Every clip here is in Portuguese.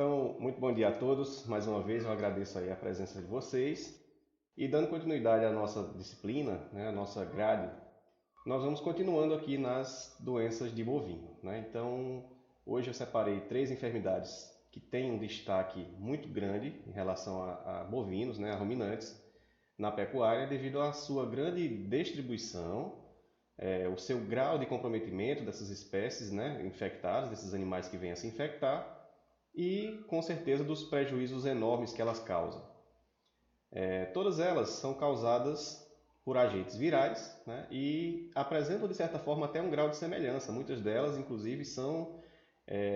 Então, muito bom dia a todos. Mais uma vez eu agradeço aí a presença de vocês. E dando continuidade à nossa disciplina, né, à nossa grade, nós vamos continuando aqui nas doenças de bovino, né? Então, hoje eu separei três enfermidades que têm um destaque muito grande em relação a bovinos, né, a ruminantes, na pecuária, devido à sua grande distribuição, o seu grau de comprometimento dessas espécies, né, infectadas, desses animais que vêm a se infectar, e com certeza dos prejuízos enormes que elas causam. Todas elas são causadas por agentes virais, né, e apresentam de certa forma até um grau de semelhança. Muitas delas, inclusive, são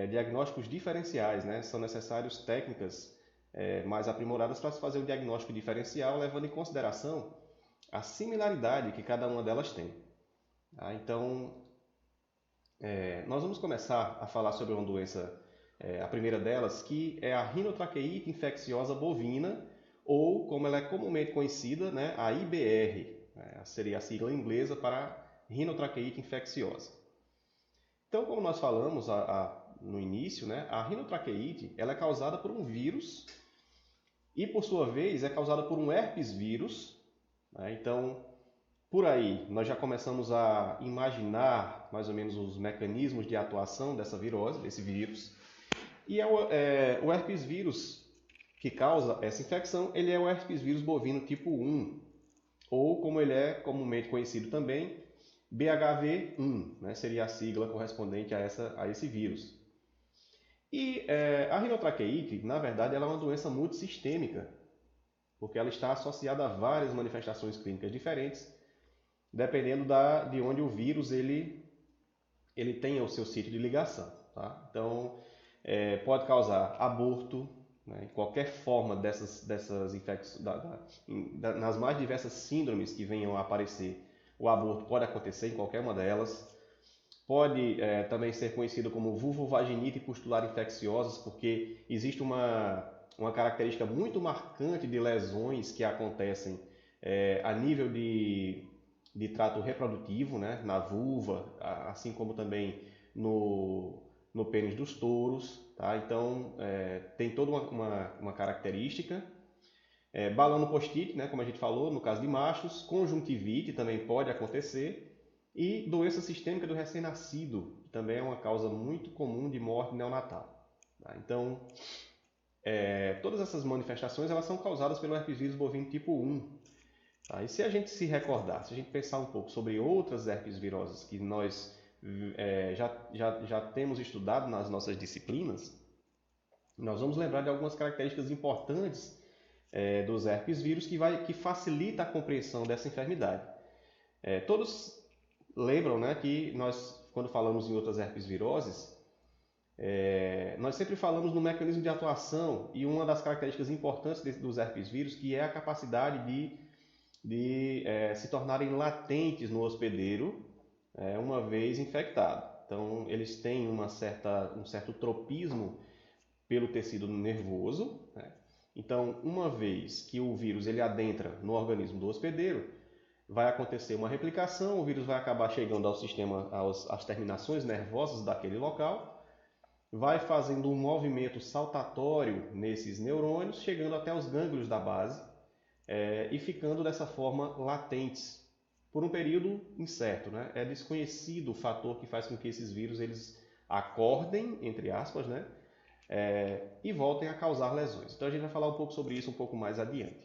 diagnósticos diferenciais, né? São necessárias técnicas mais aprimoradas para se fazer o diagnóstico diferencial, levando em consideração a similaridade que cada uma delas tem. Tá? Então, nós vamos começar a falar sobre uma doença, a primeira delas, que é a rinotraqueite infecciosa bovina, ou como ela é comumente conhecida, né, a IBR, né, seria a sigla inglesa para rinotraqueite infecciosa. Então, como nós falamos no início, né, a rinotraqueite ela é causada por um vírus e, por sua vez, é causada por um herpes vírus. Né? Então, por aí, nós já começamos a imaginar mais ou menos os mecanismos de atuação dessa virose, desse vírus. E o herpes vírus que causa essa infecção, ele é o herpes vírus bovino tipo 1, ou como ele é comumente conhecido também, BHV1, né? Seria a sigla correspondente a esse vírus. E a rinotraqueite, na verdade, ela é uma doença multissistêmica, porque ela está associada a várias manifestações clínicas diferentes, dependendo de onde o vírus ele tenha o seu sítio de ligação. Tá? Então, pode causar aborto, né? Qualquer forma dessas infecções, nas mais diversas síndromes que venham a aparecer, o aborto pode acontecer em qualquer uma delas. Pode também ser conhecido como vulvovaginite pustular infecciosas, porque existe uma característica muito marcante de lesões que acontecem a nível de trato reprodutivo, né, na vulva, assim como também no pênis dos touros. Tá? Então, tem toda uma característica. Balão post-it, né, como a gente falou, no caso de machos. Conjuntivite também pode acontecer. E doença sistêmica do recém-nascido, que também é uma causa muito comum de morte neonatal. Tá? Então, todas essas manifestações elas são causadas pelo herpes vírus bovino tipo 1. Tá? E se a gente se recordar, se a gente pensar um pouco sobre outras herpes viroses que nós já temos estudado nas nossas disciplinas, nós vamos lembrar de algumas características importantes dos herpes vírus que facilita a compreensão dessa enfermidade. Todos lembram, né, que nós, quando falamos em outras herpes viroses, nós sempre falamos no mecanismo de atuação, e uma das características importantes dos herpes vírus que é a capacidade de se tornarem latentes no hospedeiro uma vez infectado. Então, eles têm um certo tropismo pelo tecido nervoso. Né? Então, uma vez que o vírus ele adentra no organismo do hospedeiro, vai acontecer uma replicação, o vírus vai acabar chegando ao sistema, às terminações nervosas daquele local, vai fazendo um movimento saltatório nesses neurônios, chegando até os gânglios da base e ficando dessa forma latentes por um período incerto. Né? É desconhecido o fator que faz com que esses vírus eles acordem, entre aspas, né? E voltem a causar lesões. Então a gente vai falar um pouco sobre isso um pouco mais adiante.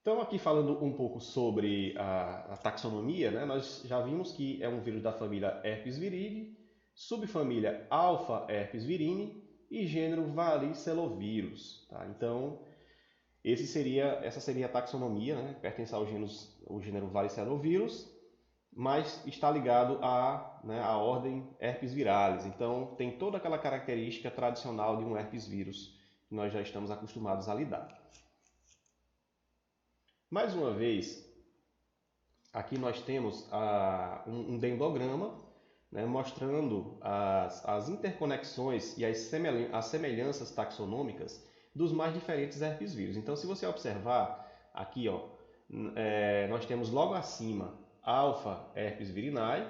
Então, aqui falando um pouco sobre a taxonomia, né, nós já vimos que é um vírus da família Herpes viride, subfamília Alpha Herpes virine e gênero Varicelo-vírus. Tá? Então, essa seria a taxonomia, né, pertence ao gênero Varicelo-vírus, mas está ligado à ordem Herpes viralis. Então, tem toda aquela característica tradicional de um herpes vírus que nós já estamos acostumados a lidar. Mais uma vez, aqui nós temos um dendrograma, né, mostrando as interconexões e as semelhanças taxonômicas dos mais diferentes herpes vírus. Então, se você observar aqui, nós temos logo acima Alpha herpes virinae,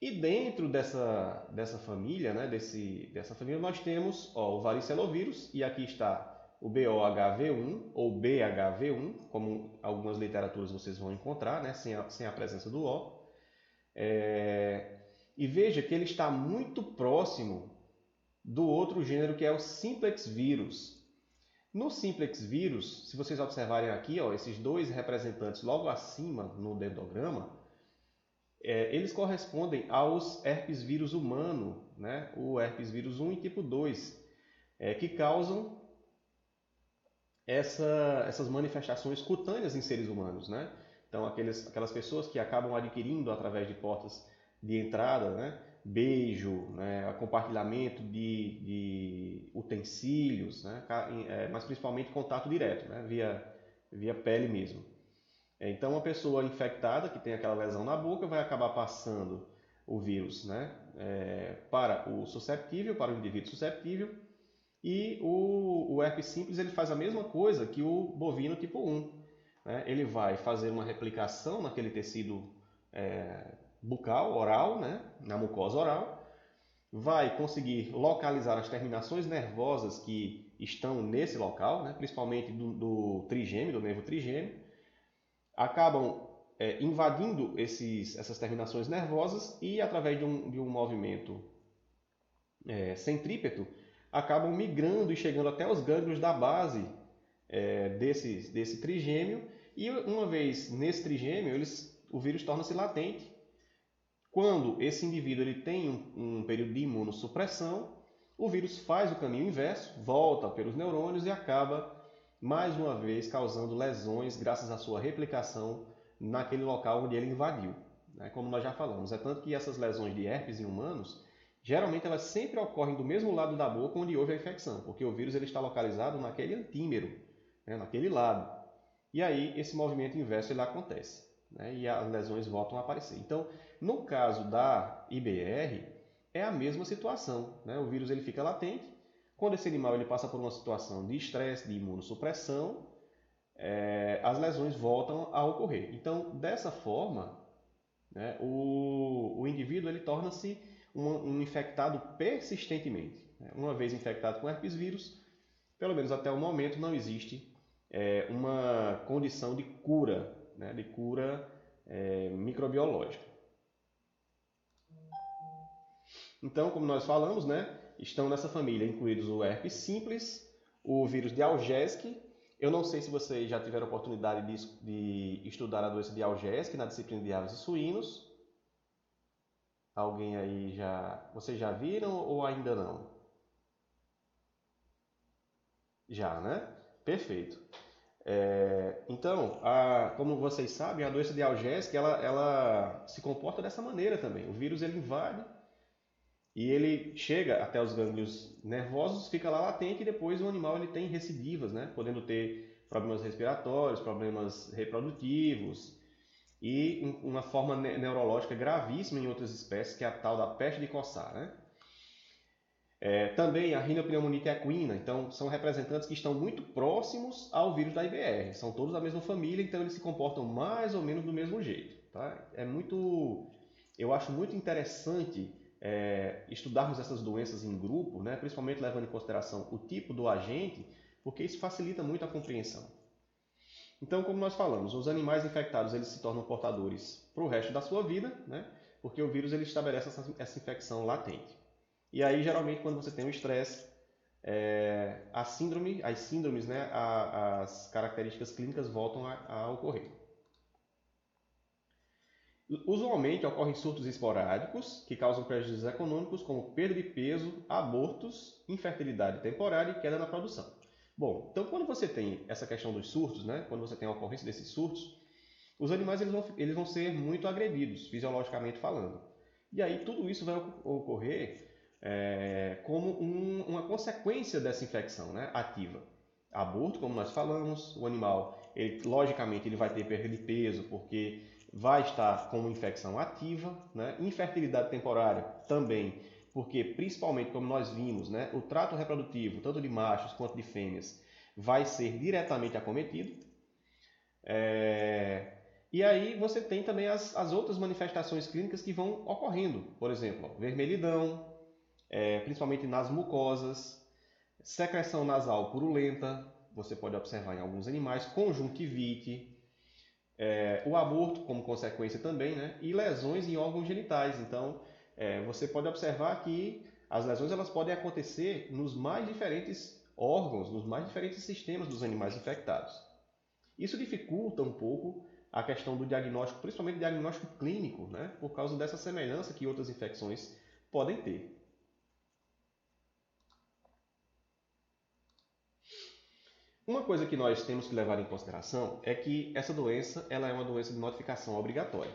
E dentro dessa família, né, dessa família, nós temos o varicelovírus, e aqui está o BOHV1 ou BHV1, como algumas literaturas vocês vão encontrar, né, sem a presença do O. E veja que ele está muito próximo do outro gênero, que é o simplex vírus. No simplex vírus, se vocês observarem aqui, esses dois representantes logo acima no dendrograma, eles correspondem aos herpes vírus humano, né? O herpes vírus 1 e tipo 2, que causam essas manifestações cutâneas em seres humanos, né? Então, aquelas pessoas que acabam adquirindo através de portas de entrada, né? Beijo, né? Compartilhamento de utensílios, né? Mas principalmente contato direto, né? Via pele mesmo. Então, uma pessoa infectada que tem aquela lesão na boca vai acabar passando o vírus, né? Para o susceptível, para o indivíduo susceptível. E o herpes simples ele faz a mesma coisa que o bovino tipo 1. Né? Ele vai fazer uma replicação naquele tecido bucal, oral, né? Na mucosa oral, vai conseguir localizar as terminações nervosas que estão nesse local, né? Principalmente do trigêmeo, do nervo trigêmeo, acabam invadindo essas terminações nervosas e, através de um movimento centrípeto, acabam migrando e chegando até os gânglios da base desse trigêmeo, e uma vez nesse trigêmeo, o vírus torna-se latente. Quando esse indivíduo ele tem um período de imunossupressão, o vírus faz o caminho inverso, volta pelos neurônios e acaba, mais uma vez, causando lesões graças à sua replicação naquele local onde ele invadiu. Né? Como nós já falamos, é tanto que essas lesões de herpes em humanos, geralmente elas sempre ocorrem do mesmo lado da boca onde houve a infecção, porque o vírus ele está localizado naquele antímero, né? Naquele lado. E aí esse movimento inverso ele acontece, né? E as lesões voltam a aparecer. Então, no caso da IBR, é a mesma situação, né? O vírus ele fica latente. Quando esse animal ele passa por uma situação de estresse, de imunossupressão, as lesões voltam a ocorrer. Então, dessa forma, né, o indivíduo ele torna-se um infectado persistentemente. Uma vez infectado com herpes vírus, pelo menos até o momento, não existe uma condição de cura, né, microbiológica. Então, como nós falamos, né, estão nessa família incluídos o herpes simples, o vírus de Augesk. Eu não sei se vocês já tiveram a oportunidade de estudar a doença de Augesk na disciplina de aves e suínos. Alguém aí vocês já viram ou ainda não? Já, né? Perfeito. Então, como vocês sabem, a doença de Augesk ela se comporta dessa maneira também. O vírus ele invade e ele chega até os gânglios nervosos, fica lá latente, e depois o animal ele tem recidivas, né? Podendo ter problemas respiratórios, problemas reprodutivos e uma forma neurológica gravíssima em outras espécies, que é a tal da peste de coçar, né? Também a rinopneumonite equina, então são representantes que estão muito próximos ao vírus da IBR, são todos da mesma família, então eles se comportam mais ou menos do mesmo jeito. Tá? Eu acho muito interessante estudarmos essas doenças em grupo, né? Principalmente levando em consideração o tipo do agente, porque isso facilita muito a compreensão. Então, como nós falamos, os animais infectados eles se tornam portadores para o resto da sua vida, né? Porque o vírus ele estabelece essa infecção latente. E aí, geralmente, quando você tem um estresse, as síndromes, né, as características clínicas voltam a ocorrer. Usualmente ocorrem surtos esporádicos que causam prejuízos econômicos, como perda de peso, abortos, infertilidade temporária e queda na produção. Bom, então quando você tem essa questão dos surtos, né, quando você tem a ocorrência desses surtos, os animais eles vão ser muito agredidos, fisiologicamente falando. E aí tudo isso vai ocorrer como uma consequência dessa infecção, né, ativa. Aborto, como nós falamos, o animal, logicamente, ele vai ter perda de peso, porque vai estar com uma infecção ativa, né? Infertilidade temporária também, porque principalmente, como nós vimos, né, o trato reprodutivo, tanto de machos quanto de fêmeas, vai ser diretamente acometido. E aí você tem também as outras manifestações clínicas que vão ocorrendo. Por exemplo, vermelhidão, principalmente nas mucosas, secreção nasal purulenta, você pode observar em alguns animais, conjuntivite, o aborto como consequência também, né? E lesões em órgãos genitais. Então, você pode observar que as lesões elas podem acontecer nos mais diferentes órgãos, nos mais diferentes sistemas dos animais infectados. Isso dificulta um pouco a questão do diagnóstico, principalmente o diagnóstico clínico, né? Por causa dessa semelhança que outras infecções podem ter. Uma coisa que nós temos que levar em consideração é que essa doença ela é uma doença de notificação obrigatória.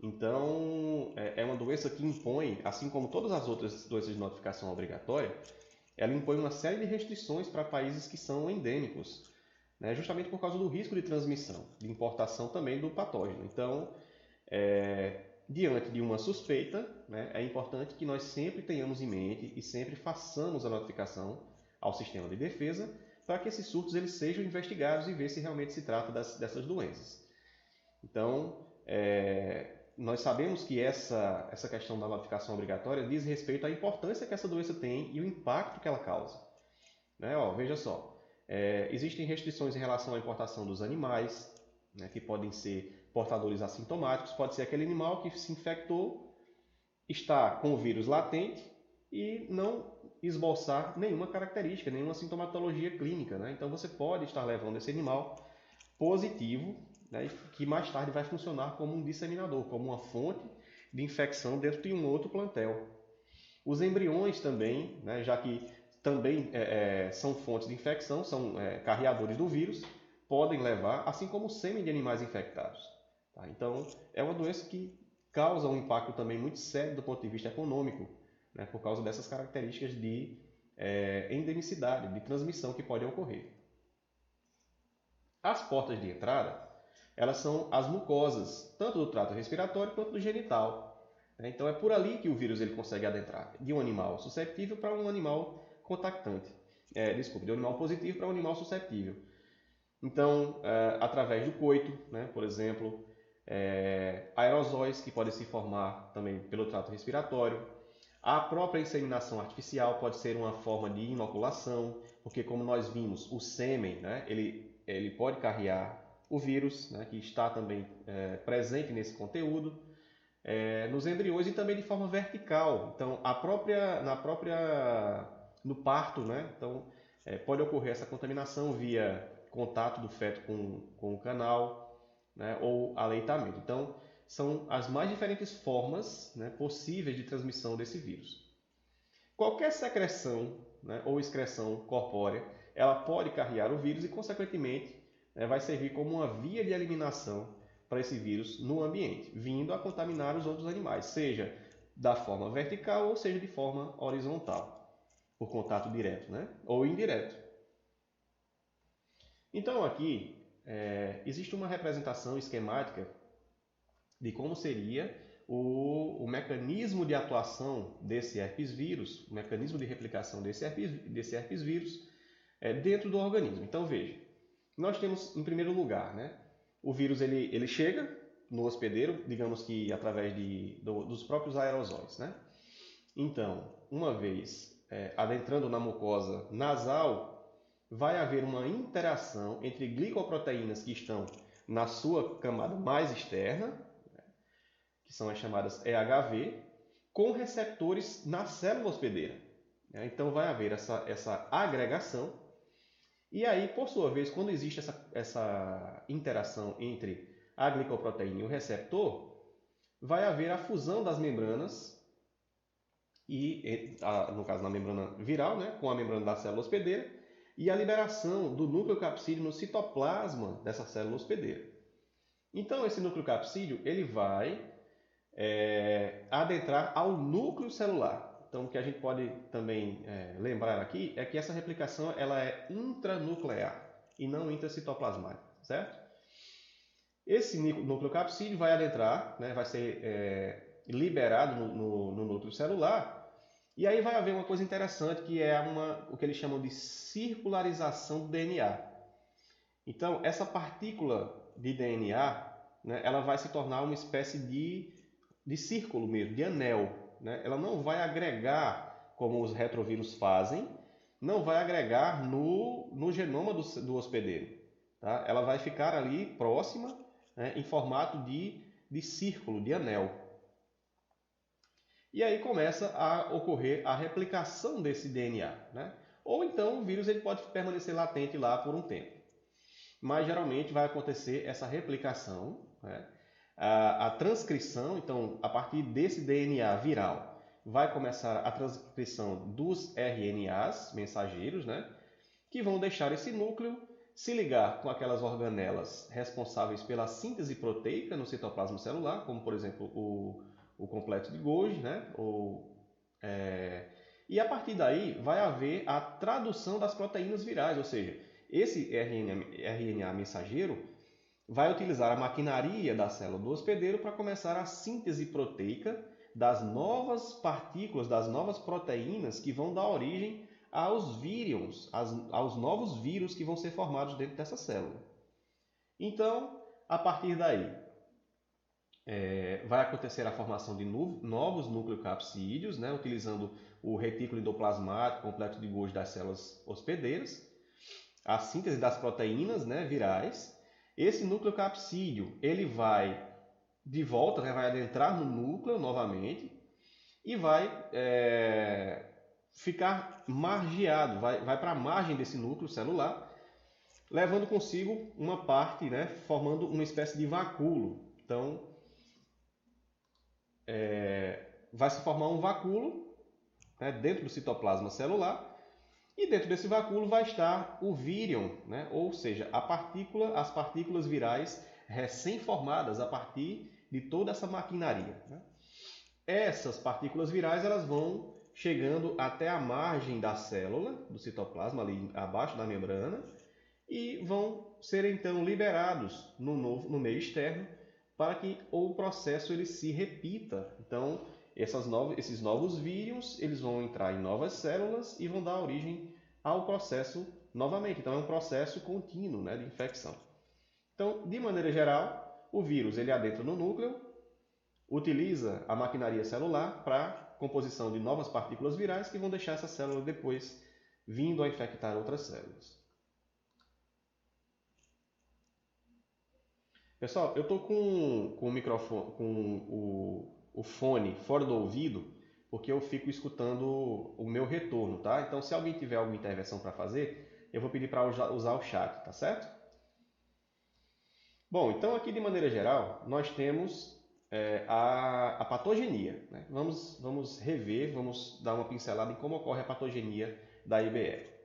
Então, é uma doença que impõe, assim como todas as outras doenças de notificação obrigatória, ela impõe uma série de restrições para países que são endêmicos, né, justamente por causa do risco de transmissão, de importação também do patógeno. Então, diante de uma suspeita, né, é importante que nós sempre tenhamos em mente e sempre façamos a notificação ao sistema de defesa para que esses surtos eles sejam investigados e ver se realmente se trata dessas doenças. Então, nós sabemos que essa questão da notificação obrigatória diz respeito à importância que essa doença tem e o impacto que ela causa. Né? Veja só, existem restrições em relação à importação dos animais, né, que podem ser portadores assintomáticos. Pode ser aquele animal que se infectou, está com o vírus latente e não esboçar nenhuma característica, nenhuma sintomatologia clínica. Né? Então você pode estar levando esse animal positivo, né, que mais tarde vai funcionar como um disseminador, como uma fonte de infecção dentro de um outro plantel. Os embriões também, né, já que também são fontes de infecção, são carreadores do vírus, podem levar, assim como o sêmen de animais infectados. Tá? Então, é uma doença que causa um impacto também muito sério do ponto de vista econômico, né, por causa dessas características de endemicidade, de transmissão que podem ocorrer. As portas de entrada, elas são as mucosas, tanto do trato respiratório quanto do genital. Então é por ali que o vírus ele consegue adentrar, de um animal susceptível para um animal contactante. De um animal positivo para um animal susceptível. Então, através do coito, né, por exemplo, aerosóis que podem se formar também pelo trato respiratório. A própria inseminação artificial pode ser uma forma de inoculação, porque como nós vimos, o sêmen, né, ele pode carrear o vírus, né, que está também presente nesse conteúdo, nos embriões e também de forma vertical. Então, no parto, né, então, pode ocorrer essa contaminação via contato do feto com o canal, né, ou aleitamento. Então, são as mais diferentes formas, né, possíveis de transmissão desse vírus. Qualquer secreção, né, ou excreção corpórea, ela pode carrear o vírus e, consequentemente, vai servir como uma via de eliminação para esse vírus no ambiente, vindo a contaminar os outros animais, seja da forma vertical ou seja de forma horizontal, por contato direto, né, ou indireto. Então, aqui existe uma representação esquemática de como seria o mecanismo de atuação desse herpes vírus, o mecanismo de replicação desse herpes vírus dentro do organismo. Então veja, nós temos em primeiro lugar, né, o vírus ele chega no hospedeiro, digamos que através dos próprios aerosóis. Né? Então, uma vez adentrando na mucosa nasal, vai haver uma interação entre glicoproteínas que estão na sua camada mais externa, que são as chamadas EHV, com receptores na célula hospedeira. Então vai haver essa agregação, e aí, por sua vez, quando existe essa interação entre a glicoproteína e o receptor, vai haver a fusão das membranas, no caso na membrana viral, né, com a membrana da célula hospedeira, e a liberação do núcleo capsídeo no citoplasma dessa célula hospedeira. Então, esse núcleo capsídeo ele vai adentrar ao núcleo celular. Então, o que a gente pode também lembrar aqui é que essa replicação ela é intranuclear e não intracitoplasmática, certo? Esse núcleo capsídeo vai adentrar, né, vai ser liberado no núcleo celular, e aí vai haver uma coisa interessante que é o que eles chamam de circularização do DNA. Então, essa partícula de DNA né, ela vai se tornar uma espécie de círculo mesmo, de anel. Né? Ela não vai agregar, como os retrovírus fazem, não vai agregar no genoma do hospedeiro. Tá? Ela vai ficar ali próxima, né, em formato de círculo, de anel. E aí começa a ocorrer a replicação desse DNA. Né? Ou então o vírus ele pode permanecer latente lá por um tempo. Mas geralmente vai acontecer essa replicação, né? A transcrição, então a partir desse DNA viral vai começar a transcrição dos RNAs mensageiros, né? Que vão deixar esse núcleo se ligar com aquelas organelas responsáveis pela síntese proteica no citoplasma celular, como por exemplo o complexo de Golgi, né? E a partir daí vai haver a tradução das proteínas virais, ou seja, esse RNA mensageiro vai utilizar a maquinaria da célula do hospedeiro para começar a síntese proteica das novas partículas, das novas proteínas que vão dar origem aos vírions, aos novos vírus que vão ser formados dentro dessa célula. Então, a partir daí, vai acontecer a formação de novos nucleocapsídeos, né, utilizando o retículo endoplasmático, complexo de Golgi das células hospedeiras, a síntese das proteínas, né, virais. Esse nucleocapsídeo ele vai de volta, né, vai adentrar no núcleo novamente e vai ficar margeado, vai para a margem desse núcleo celular, levando consigo uma parte, né, formando uma espécie de vacúolo. Então, vai se formar um vacúolo, né, dentro do citoplasma celular, e dentro desse vacúolo vai estar o vírion, né, ou seja, as partículas virais recém-formadas a partir de toda essa maquinaria. Né? Essas partículas virais elas vão chegando até a margem da célula, do citoplasma, ali abaixo da membrana, e vão ser então liberados no meio externo para que o processo ele se repita. Então, esses novos vírions eles vão entrar em novas células e vão dar origem ao processo novamente. Então, é um processo contínuo, né, de infecção. Então, de maneira geral, o vírus ele adentra no núcleo, utiliza a maquinaria celular para composição de novas partículas virais que vão deixar essa célula depois vindo a infectar outras células. Pessoal, eu estou com o microfone, com o fone fora do ouvido, porque eu fico escutando o meu retorno, tá? Então, se alguém tiver alguma intervenção para fazer, eu vou pedir para usar o chat, tá certo? Bom, então aqui de maneira geral, nós temos a patogenia. Né? Vamos rever, vamos dar uma pincelada em como ocorre a patogenia da IBE.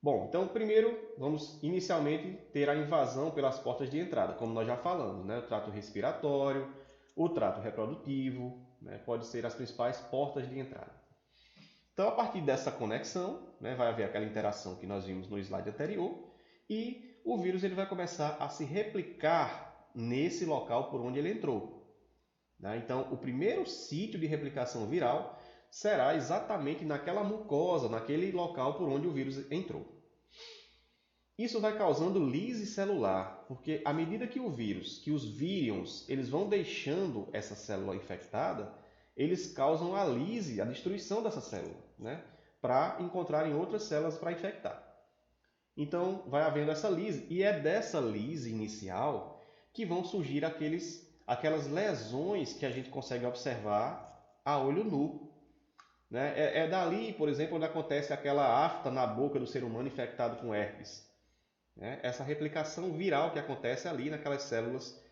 Bom, então primeiro vamos inicialmente ter a invasão pelas portas de entrada, como nós já falamos, né? O trato respiratório, o trato reprodutivo, né? Pode ser as principais portas de entrada. Então, a partir dessa conexão, né, vai haver aquela interação que nós vimos no slide anterior e o vírus ele vai começar a se replicar nesse local por onde ele entrou. Né? Então, o primeiro sítio de replicação viral será exatamente naquela mucosa, naquele local por onde o vírus entrou. Isso vai causando lise celular, porque à medida que os vírions, eles vão deixando essa célula infectada, eles causam a lise, a destruição dessa célula, né? Para encontrarem outras células para infectar. Então, vai havendo essa lise, e é dessa lise inicial que vão surgir aquelas lesões que a gente consegue observar a olho nu. Né? É dali, por exemplo, onde acontece aquela afta na boca do ser humano infectado com herpes. Né? Essa replicação viral que acontece ali naquelas células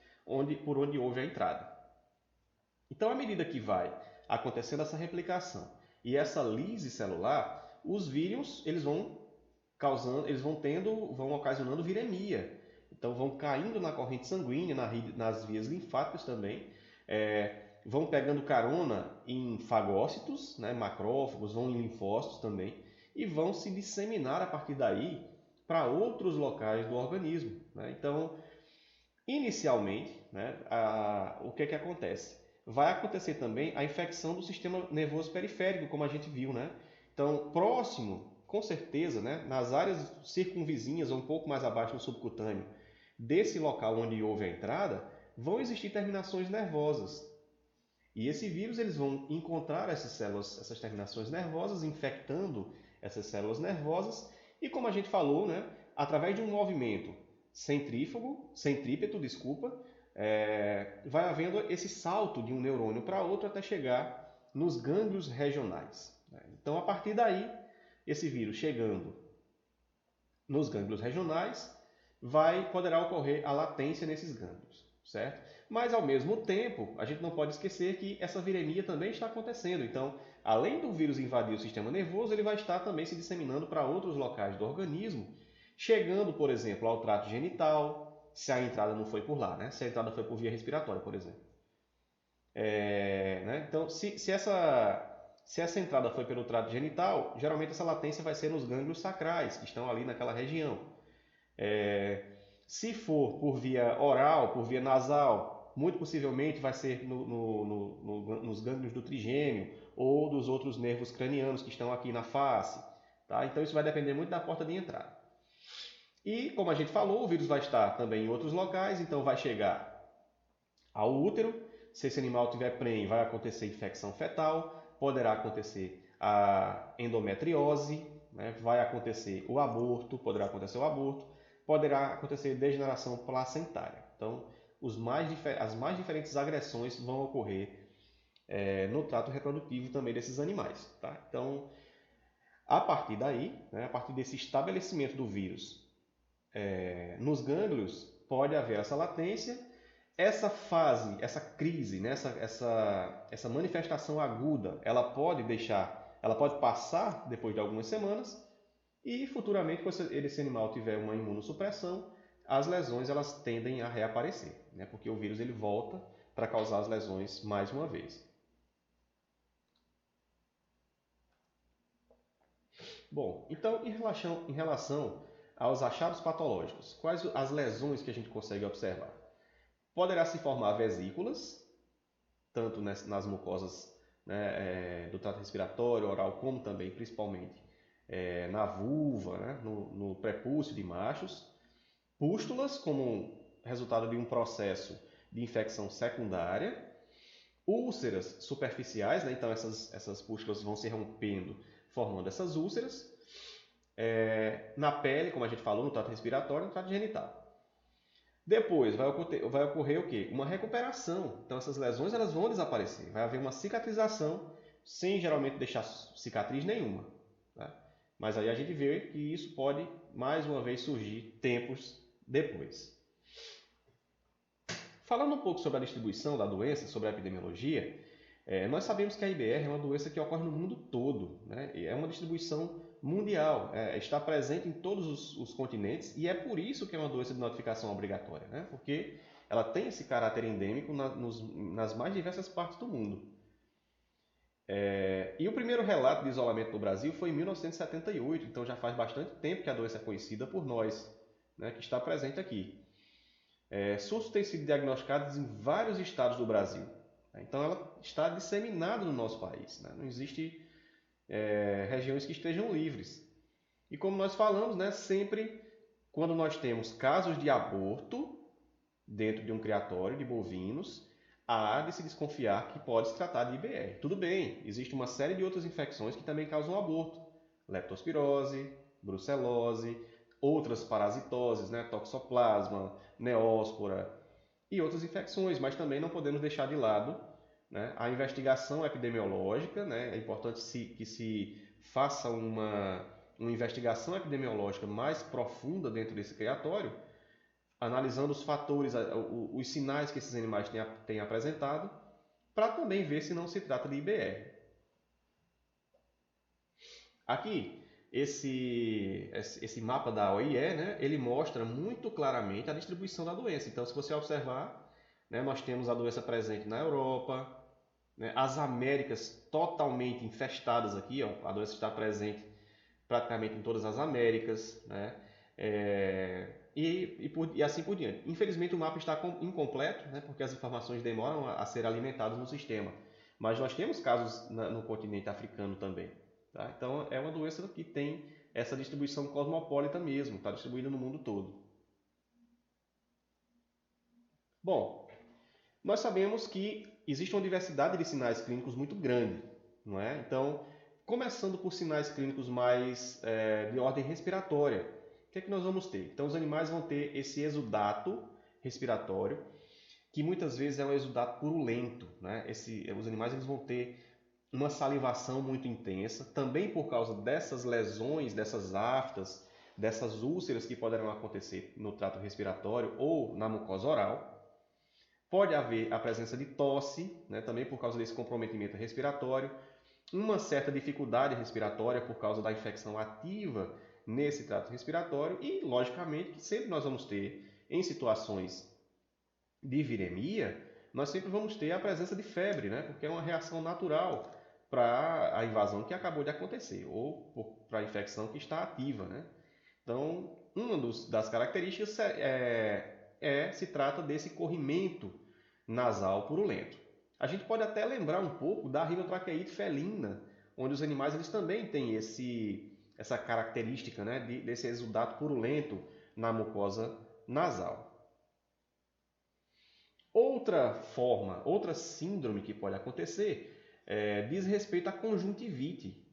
por onde houve a entrada. Então, à medida que vai acontecendo essa replicação e essa lise celular, os vírions eles vão ocasionando viremia. Então, vão caindo na corrente sanguínea, nas vias linfáticas também, vão pegando carona em fagócitos, né, macrófagos, vão em linfócitos também, e vão se disseminar a partir daí para outros locais do organismo. Né? Então, inicialmente, né, o que acontece? Vai acontecer também a infecção do sistema nervoso periférico, como a gente viu. Né? Então, próximo, com certeza, né, nas áreas circunvizinhas ou um pouco mais abaixo do subcutâneo, desse local onde houve a entrada, vão existir terminações nervosas. E esse vírus eles vão encontrar essas células, essas terminações nervosas, infectando essas células nervosas. E como a gente falou, né, através de um movimento centrípeto, vai havendo esse salto de um neurônio para outro até chegar nos gânglios regionais. Então, a partir daí, esse vírus chegando nos gânglios regionais, poderá ocorrer a latência nesses gânglios, certo? Mas, ao mesmo tempo, a gente não pode esquecer que essa viremia também está acontecendo. Então, além do vírus invadir o sistema nervoso, ele vai estar também se disseminando para outros locais do organismo, chegando, por exemplo, ao trato genital, se a entrada não foi por lá, né? Se a entrada foi por via respiratória, por exemplo. Né? Então, se essa entrada foi pelo trato genital, geralmente essa latência vai ser nos gânglios sacrais, que estão ali naquela região. Se for por via oral, por via nasal, muito possivelmente vai ser nos gânglios do trigêmeo ou dos outros nervos cranianos que estão aqui na face. Tá? Então isso vai depender muito da porta de entrada. E, como a gente falou, o vírus vai estar também em outros locais, então vai chegar ao útero. Se esse animal tiver prenhe, vai acontecer infecção fetal, poderá acontecer a endometriose, né? Vai acontecer o aborto, poderá acontecer degeneração placentária. Então, as mais diferentes agressões vão ocorrer no trato reprodutivo também desses animais. Tá? Então, a partir daí, né, a partir desse estabelecimento do vírus nos gânglios, pode haver essa latência. Essa fase, essa crise, né, essa manifestação aguda, ela pode passar depois de algumas semanas e futuramente, quando esse animal tiver uma imunossupressão, as lesões elas tendem a reaparecer, né, porque o vírus ele volta para causar as lesões mais uma vez. Bom, então em relação aos achados patológicos, quais as lesões que a gente consegue observar? Poderá se formar vesículas, tanto nas mucosas, né, do trato respiratório, oral, como também, principalmente, na vulva, né, no prepúcio de machos. Pústulas, como resultado de um processo de infecção secundária. Úlceras superficiais, né, então essas pústulas vão se rompendo, formando essas úlceras. Na pele, como a gente falou, no trato respiratório e no trato genital. Depois vai ocorrer o quê? Uma recuperação. Então essas lesões elas vão desaparecer. Vai haver uma cicatrização sem geralmente deixar cicatriz nenhuma. Tá? Mas aí a gente vê que isso pode mais uma vez surgir tempos depois. Falando um pouco sobre a distribuição da doença, sobre a epidemiologia, nós sabemos que a IBR é uma doença que ocorre no mundo todo. Né? É uma distribuição mundial, está presente em todos os continentes e é por isso que é uma doença de notificação obrigatória, né? Porque ela tem esse caráter endêmico nas mais diversas partes do mundo. E o primeiro relato de isolamento no Brasil foi em 1978, então já faz bastante tempo que a doença é conhecida por nós, né, que está presente aqui. Surtos têm sido diagnosticados em vários estados do Brasil, né? Então ela está disseminada no nosso país, né? Não existe regiões que estejam livres. E como nós falamos, né, sempre quando nós temos casos de aborto dentro de um criatório de bovinos, há de se desconfiar que pode se tratar de IBR. Tudo bem, existe uma série de outras infecções que também causam aborto. Leptospirose, brucelose, outras parasitoses, né, toxoplasma, neóspora e outras infecções, mas também não podemos deixar de lado, né, a investigação epidemiológica. Né, é importante que se faça uma investigação epidemiológica mais profunda dentro desse criatório, analisando os fatores, os sinais que esses animais têm apresentado, para também ver se não se trata de IBR. Aqui, esse mapa da OIE, né, ele mostra muito claramente a distribuição da doença. Então, se você observar, né, nós temos a doença presente na Europa, né, as Américas totalmente infestadas aqui, ó, a doença está presente praticamente em todas as Américas, né, e assim por diante. Infelizmente o mapa está incompleto, né, porque as informações demoram a ser alimentadas no sistema. Mas nós temos casos no continente africano também. Tá? Então é uma doença que tem essa distribuição cosmopolita mesmo, está distribuída no mundo todo. Bom, nós sabemos que existe uma diversidade de sinais clínicos muito grande, não é? Então, começando por sinais clínicos mais de ordem respiratória, o que é que nós vamos ter? Então, os animais vão ter esse exudato respiratório, que muitas vezes é um exudato purulento, né? Os animais eles vão ter uma salivação muito intensa, também por causa dessas lesões, dessas aftas, dessas úlceras que poderão acontecer no trato respiratório ou na mucosa oral. Pode haver a presença de tosse, né, também por causa desse comprometimento respiratório, uma certa dificuldade respiratória por causa da infecção ativa nesse trato respiratório e, logicamente, que sempre nós vamos ter, em situações de viremia, nós sempre vamos ter a presença de febre, né, porque é uma reação natural para a invasão que acabou de acontecer ou para a infecção que está ativa, né? Então, uma das características se trata desse corrimento nasal purulento. A gente pode até lembrar um pouco da rinotraqueite felina, onde os animais eles também têm essa característica, né, desse exudato purulento na mucosa nasal. Outra forma, outra síndrome que pode acontecer diz respeito à conjuntivite.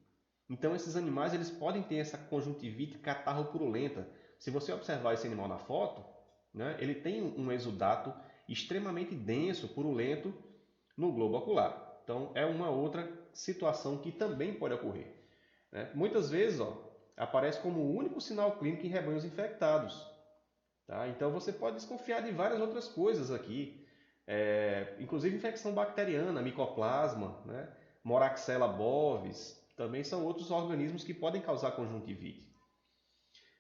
Então, esses animais eles podem ter essa conjuntivite catarro-purulenta. Se você observar esse animal na foto, né, ele tem um exudato extremamente denso, purulento, no globo ocular. Então, é uma outra situação que também pode ocorrer, né? Muitas vezes aparece como o único sinal clínico em rebanhos infectados. Tá? Então, você pode desconfiar de várias outras coisas aqui, inclusive infecção bacteriana, micoplasma, né? Moraxella bovis, também são outros organismos que podem causar conjuntivite.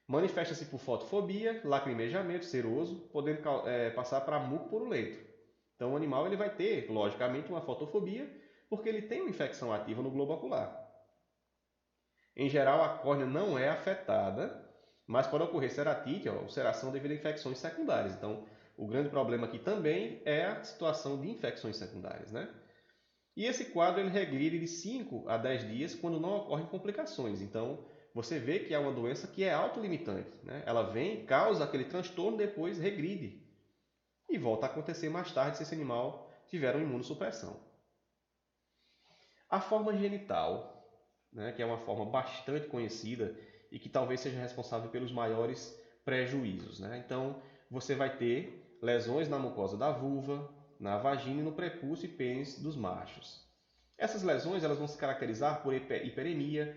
Manifesta-se por fotofobia, lacrimejamento seroso, podendo passar para muco purulento. Então o animal ele vai ter, logicamente, uma fotofobia, porque ele tem uma infecção ativa no globo ocular. Em geral, a córnea não é afetada, mas pode ocorrer ceratite, ulceração devido a infecções secundárias. Então, o grande problema aqui também é a situação de infecções secundárias, né? E esse quadro ele regride de 5 a 10 dias quando não ocorrem complicações. Então, você vê que é uma doença que é autolimitante, né? Ela vem, causa aquele transtorno, depois regride. E volta a acontecer mais tarde se esse animal tiver uma imunossupressão. A forma genital, né, que é uma forma bastante conhecida e que talvez seja responsável pelos maiores prejuízos, né? Então, você vai ter lesões na mucosa da vulva, na vagina e no prepúcio e pênis dos machos. Essas lesões elas vão se caracterizar por hiperemia,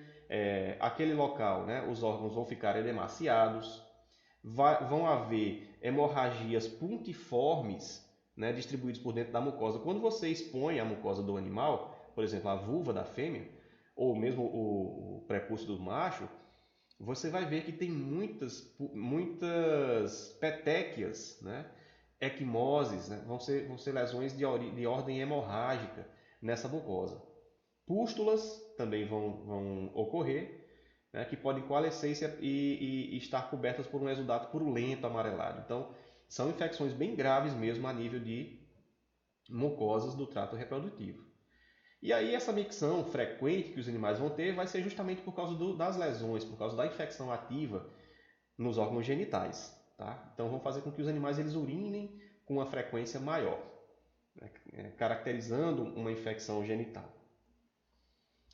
aquele local, né, os órgãos vão ficar edemaciados, vão haver hemorragias puntiformes, né, distribuídas por dentro da mucosa. Quando você expõe a mucosa do animal, por exemplo, a vulva da fêmea, ou mesmo o prepúcio do macho, você vai ver que tem muitas petequias, né? Equimoses, né? Vão ser lesões de ordem hemorrágica nessa mucosa. Pústulas também vão ocorrer, né? Que podem coalescer e estar cobertas por um exudato purulento amarelado. Então, são infecções bem graves mesmo a nível de mucosas do trato reprodutivo. E aí essa micção frequente que os animais vão ter vai ser justamente por causa das lesões, por causa da infecção ativa nos órgãos genitais. Tá? Então vão fazer com que os animais eles urinem com uma frequência maior, né? Caracterizando uma infecção genital.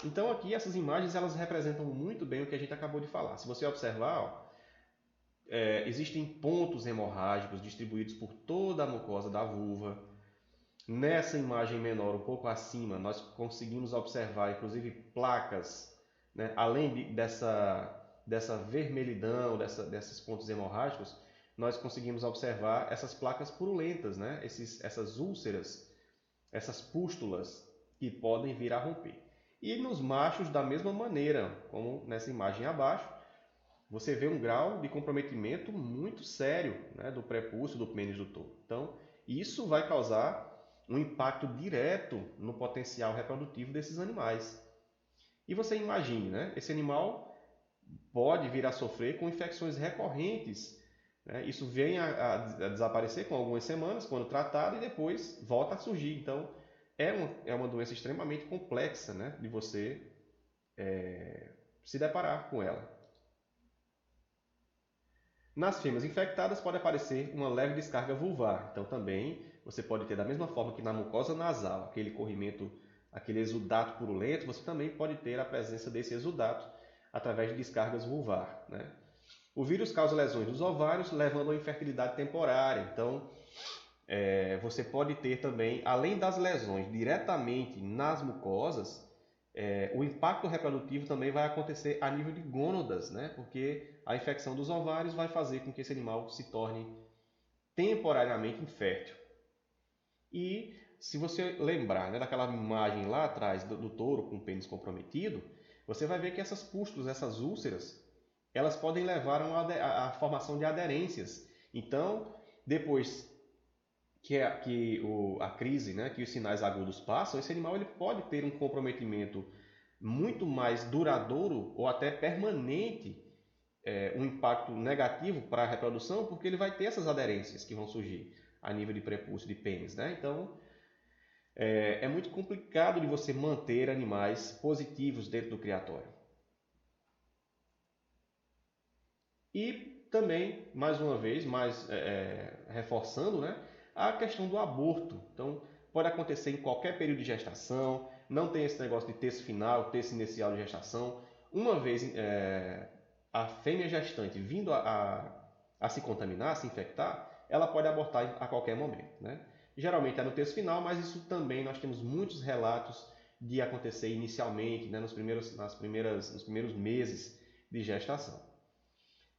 Então aqui essas imagens elas representam muito bem o que a gente acabou de falar. Se você observar, existem pontos hemorrágicos distribuídos por toda a mucosa da vulva. Nessa imagem menor, um pouco acima, nós conseguimos observar, inclusive, placas, né? Além dessa vermelhidão, desses pontos hemorrágicos, nós conseguimos observar essas placas purulentas, né? Essas úlceras, essas pústulas que podem vir a romper. E nos machos, da mesma maneira, como nessa imagem abaixo, você vê um grau de comprometimento muito sério, né? Do prepúcio, do pênis do touro. Então, isso vai causar um impacto direto no potencial reprodutivo desses animais. E você imagine, né? Esse animal pode vir a sofrer com infecções recorrentes, né? Isso vem a desaparecer com algumas semanas, quando tratado, e depois volta a surgir. Então, é uma doença extremamente complexa, né? De você se deparar com ela. Nas fêmeas infectadas pode aparecer uma leve descarga vulvar. Então também você pode ter, da mesma forma que na mucosa nasal, aquele corrimento, aquele exudato purulento, você também pode ter a presença desse exudato através de descargas vulvar, né? O vírus causa lesões nos ovários, levando à infertilidade temporária. Então, você pode ter também, além das lesões diretamente nas mucosas, o impacto reprodutivo também vai acontecer a nível de gônadas, né? Porque a infecção dos ovários vai fazer com que esse animal se torne temporariamente infértil. E se você lembrar, né, daquela imagem lá atrás do touro com o pênis comprometido, você vai ver que essas pústulas, essas úlceras, elas podem levar a formação de aderências. Então, depois que a crise, né, que os sinais agudos passam, esse animal ele pode ter um comprometimento muito mais duradouro ou até permanente, um impacto negativo para a reprodução, porque ele vai ter essas aderências que vão surgir a nível de prepúcio, de pênis, né? Então, é muito complicado de você manter animais positivos dentro do criatório. E também, mais uma vez, reforçando, né, a questão do aborto. Então, pode acontecer em qualquer período de gestação, não tem esse negócio de terço final, terço inicial de gestação. Uma vez a fêmea gestante vindo a se contaminar, a se infectar, ela pode abortar a qualquer momento, né? Geralmente é no terço final, mas isso também nós temos muitos relatos de acontecer inicialmente, né, nos primeiros meses de gestação.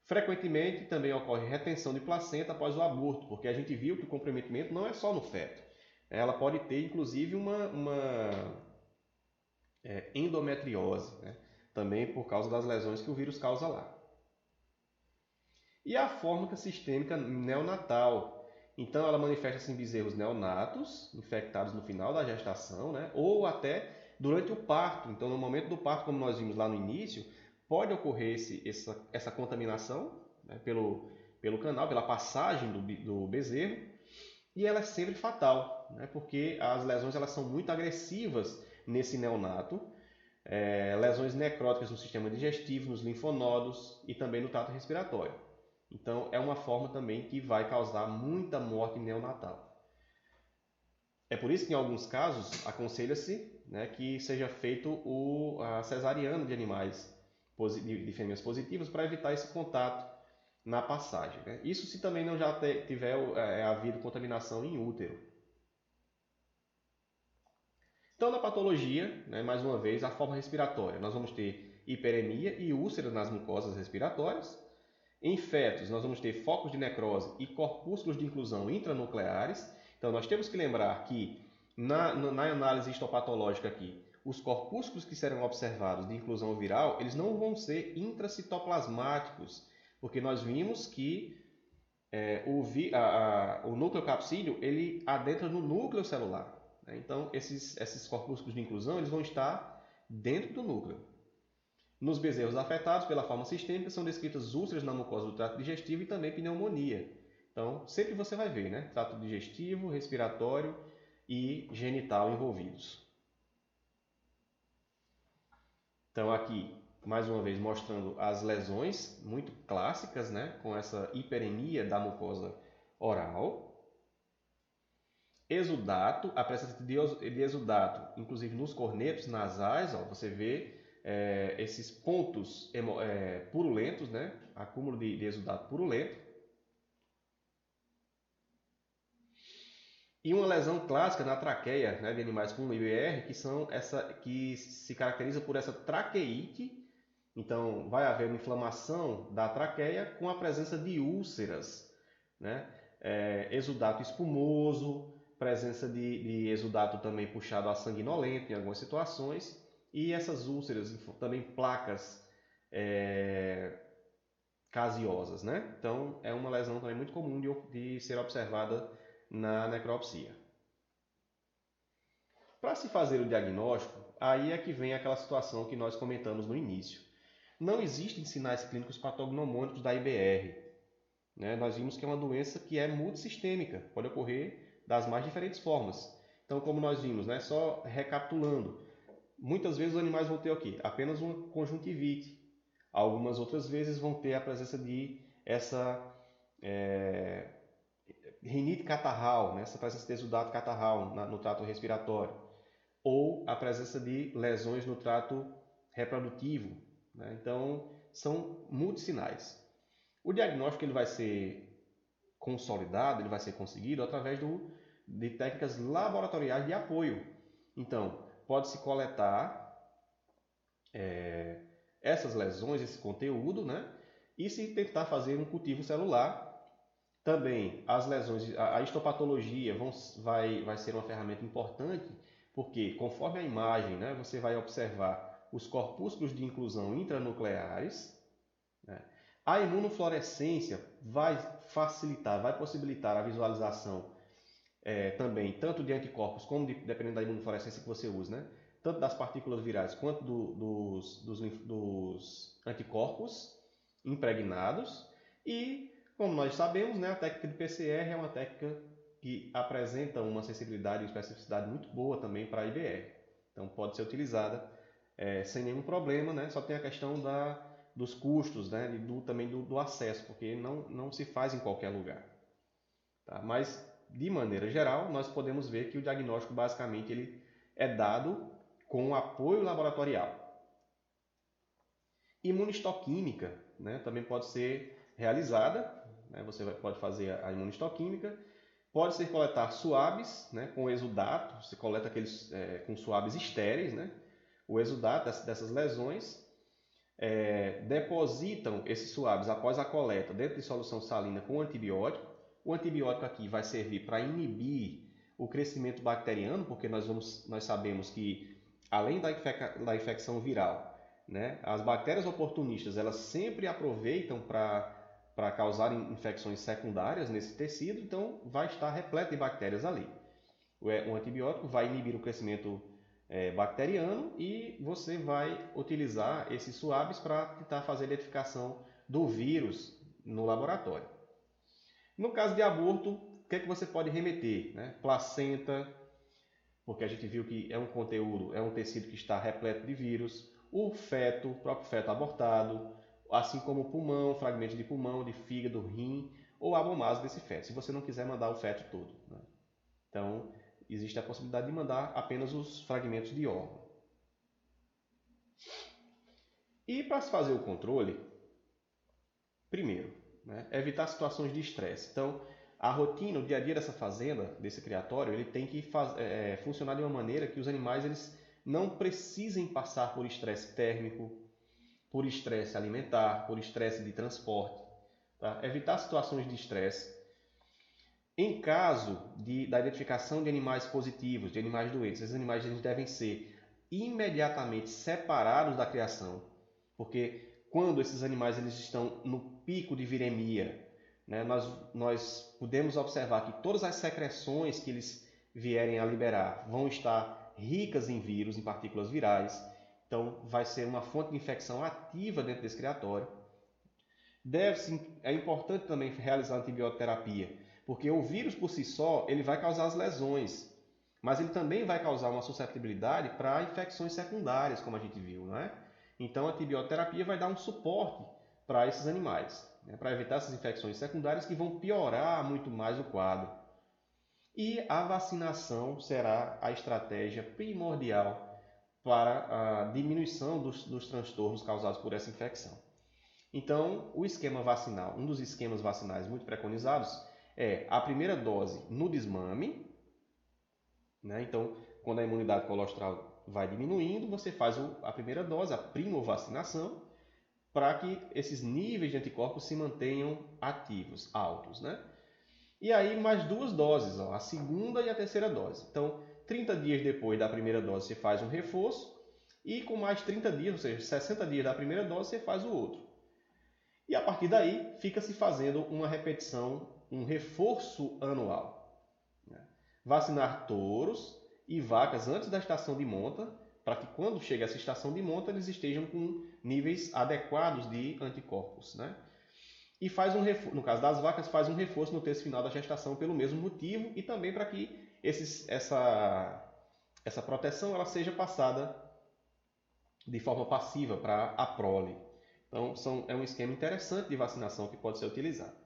Frequentemente também ocorre retenção de placenta após o aborto, porque a gente viu que o comprometimento não é só no feto. Ela pode ter, inclusive, uma endometriose, né? Também por causa das lesões que o vírus causa lá. E a fórmica sistêmica neonatal. Então, ela manifesta-se em bezerros neonatos, infectados no final da gestação, né? Ou até durante o parto. Então, no momento do parto, como nós vimos lá no início, pode ocorrer essa contaminação, né, pelo canal, pela passagem do bezerro, e ela é sempre fatal, né, porque as lesões elas são muito agressivas nesse neonato, lesões necróticas no sistema digestivo, nos linfonodos e também no trato respiratório. Então, é uma forma também que vai causar muita morte neonatal. É por isso que, em alguns casos, aconselha-se, né, que seja feito a cesariana de animais de fêmeas positivas para evitar esse contato na passagem, né? Isso se também não já tiver havido contaminação em útero. Então, na patologia, né, mais uma vez, a forma respiratória. Nós vamos ter hiperemia e úlceras nas mucosas respiratórias. Em fetos, nós vamos ter focos de necrose e corpúsculos de inclusão intranucleares. Então, nós temos que lembrar que na análise histopatológica aqui, os corpúsculos que serão observados de inclusão viral, eles não vão ser intracitoplasmáticos, porque nós vimos que o núcleo capsídeo ele adentra no núcleo celular, né? Então, esses corpúsculos de inclusão eles vão estar dentro do núcleo. Nos bezerros afetados pela forma sistêmica, são descritas úlceras na mucosa do trato digestivo e também pneumonia. Então, sempre você vai ver, né? Trato digestivo, respiratório e genital envolvidos. Então, aqui, mais uma vez, mostrando as lesões muito clássicas, né? Com essa hiperemia da mucosa oral. Exudato, a presença de exudato, inclusive nos cornetos nasais, ó, você vê esses pontos purulentos, né? Acúmulo de exudato purulento. E uma lesão clássica na traqueia, né, de animais com IBR, que se caracteriza por essa traqueite. Então, vai haver uma inflamação da traqueia com a presença de úlceras, né? Exudato espumoso, presença de exudato também puxado a sanguinolento em algumas situações. E essas úlceras, também placas casiosas, né? Então, é uma lesão também muito comum de ser observada na necropsia. Para se fazer o diagnóstico, aí é que vem aquela situação que nós comentamos no início. Não existem sinais clínicos patognomônicos da IBR, né? Nós vimos que é uma doença que é multissistêmica, pode ocorrer das mais diferentes formas. Então, como nós vimos, né? Só recapitulando, muitas vezes os animais vão ter o quê? Apenas uma conjuntivite. Algumas outras vezes vão ter a presença de essa rinite catarral, né? Essa presença de exudato catarral no trato respiratório, ou a presença de lesões no trato reprodutivo, né? Então, são multissinais. O diagnóstico ele vai ser consolidado, ele vai ser conseguido através de técnicas laboratoriais de apoio. Então, pode-se coletar essas lesões, esse conteúdo, né? E se tentar fazer um cultivo celular. Também as lesões, a histopatologia vai ser uma ferramenta importante, porque conforme a imagem, né, você vai observar os corpúsculos de inclusão intranucleares, né? A imunofluorescência vai facilitar, vai possibilitar a visualização também, tanto de anticorpos, como dependendo da imunofluorescência que você usa, né? Tanto das partículas virais quanto dos anticorpos impregnados. E, como nós sabemos, né, a técnica de PCR é uma técnica que apresenta uma sensibilidade e especificidade muito boa também para a IBR. Então, pode ser utilizada sem nenhum problema, né? Só tem a questão dos custos, né? Também do acesso, porque não se faz em qualquer lugar. Tá? Mas, de maneira geral, nós podemos ver que o diagnóstico, basicamente, ele é dado com apoio laboratorial. Imunistoquímica, né, também pode ser realizada, né, você pode fazer a imunistoquímica, pode ser coletar suaves, né, com exudato, você coleta aqueles com suaves estéreis, né, o exudato dessas lesões, depositam esses suaves após a coleta dentro de solução salina com antibiótico. O antibiótico aqui vai servir para inibir o crescimento bacteriano, porque nós sabemos que, além da infecção viral, né, as bactérias oportunistas elas sempre aproveitam para causar infecções secundárias nesse tecido, então vai estar repleto de bactérias ali. O antibiótico vai inibir o crescimento bacteriano e você vai utilizar esses suaves para tentar fazer a identificação do vírus no laboratório. No caso de aborto, o que é que você pode remeter? Né? Placenta, porque a gente viu que é um conteúdo, é um tecido que está repleto de vírus. O feto, o próprio feto abortado, assim como o pulmão, fragmentos de pulmão, de fígado, rim, ou a bomase desse feto, se você não quiser mandar o feto todo. Né? Então, existe a possibilidade de mandar apenas os fragmentos de órgão. E para se fazer o controle, primeiro, né, evitar situações de estresse. Então, a rotina, o dia a dia dessa fazenda, desse criatório, ele tem que funcionar de uma maneira que os animais eles não precisem passar por estresse térmico, por estresse alimentar, por estresse de transporte. Tá? Evitar situações de estresse. Em caso da identificação de animais positivos, de animais doentes, esses animais eles devem ser imediatamente separados da criação, porque quando esses animais eles estão no pico de viremia, né, nós podemos observar que todas as secreções que eles vierem a liberar vão estar ricas em vírus, em partículas virais. Então, vai ser uma fonte de infecção ativa dentro desse criatório. É importante também realizar antibioterapia, porque o vírus por si só ele vai causar as lesões, mas ele também vai causar uma susceptibilidade para infecções secundárias, como a gente viu, não é? Então, a antibioterapia vai dar um suporte para esses animais, né, para evitar essas infecções secundárias que vão piorar muito mais o quadro. E a vacinação será a estratégia primordial para a diminuição dos transtornos causados por essa infecção. Então, o esquema vacinal, um dos esquemas vacinais muito preconizados é a primeira dose no desmame, né? Então, quando a imunidade colostral vai diminuindo, você faz a primeira dose, a primovacinação, para que esses níveis de anticorpos se mantenham ativos, altos, né? E aí mais duas doses, ó, a segunda e a terceira dose. Então, 30 dias depois da primeira dose você faz um reforço e com mais 30 dias, ou seja, 60 dias da primeira dose você faz o outro. E a partir daí fica se fazendo uma repetição, um reforço anual. Né? Vacinar touros e vacas antes da estação de monta, para que quando chega essa estação de monta eles estejam com níveis adequados de anticorpos. Né? E faz no caso das vacas, faz um reforço no terço final da gestação pelo mesmo motivo e também para que essa proteção ela seja passada de forma passiva para a prole. Então, é um esquema interessante de vacinação que pode ser utilizado.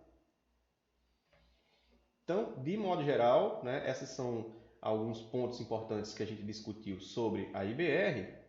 Então, de modo geral, né, esses são alguns pontos importantes que a gente discutiu sobre a IBR.